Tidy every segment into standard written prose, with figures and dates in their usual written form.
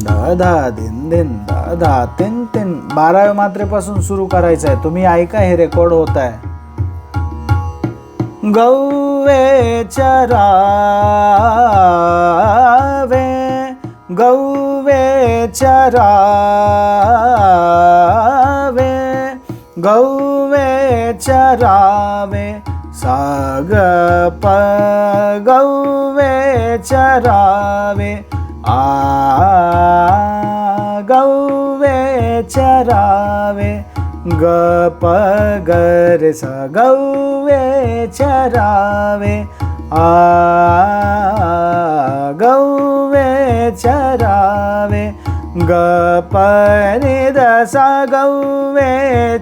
ध धा दिन दिन ध धा तिन तिन 12व्या मात्रेपासून सुरू करायचं आहे. तुम्ही ऐका, हे रेकॉर्ड होत आहे. गौवे चरावे, गौवे चरावे, गौवे चरावे, साग प गौवे चरावे, गौवे चरावे, ग प ग रे सा गौवे चरावे, गौवे चरावे, ग प नि द सा गौवे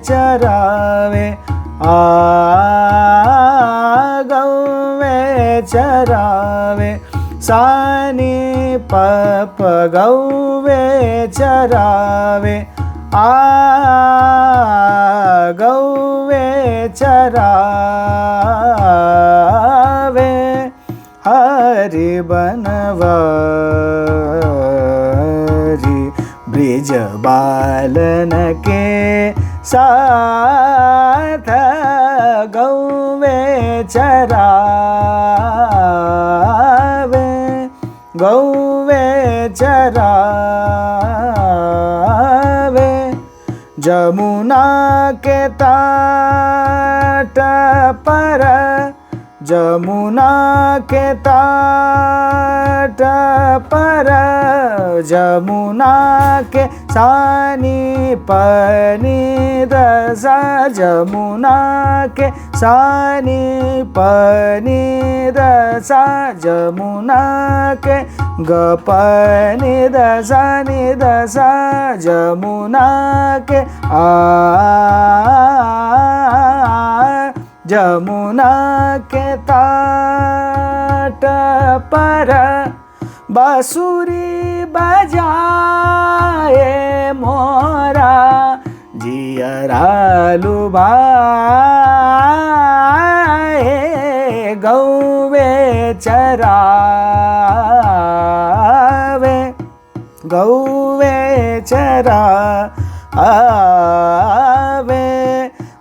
चरावे, गौवे चरावे, सा नि प प गौवे चरावे, गौवे चरावे, हरि बनवारी ब्रिज बालन के साथ, गौवे चरावे, गौवे चरावे, जमुना के तट पर, जमुना के तट पर, जमुना के सानी पनी दसा, जमुना के सानी पनी दसा, जमुना के गपनी दसा नि दसा, जमुना के जमुना के तट पर, बांसुरी बजाए मोरा जियरा लुभाए, गौवे चरावे, गौवे चरावे,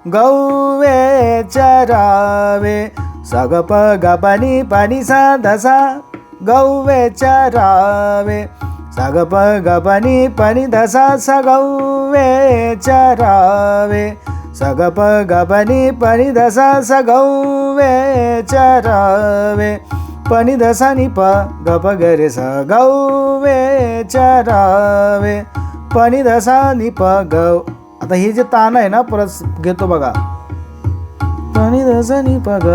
गौवे चरावे, सग प ग पनि पनि सा दसा, गौवे चरावे, सग प ग पनि दसा, स गौवे चरावे, सग प ग पनि दसा, स गौवे चरावे, पनि दसा नि प ग प ग रे स गौवे चरावे, पनि दसा नि प ग. आता हे जे तान आहे ना, परत घेतो बघा. पनि दसा नि प ग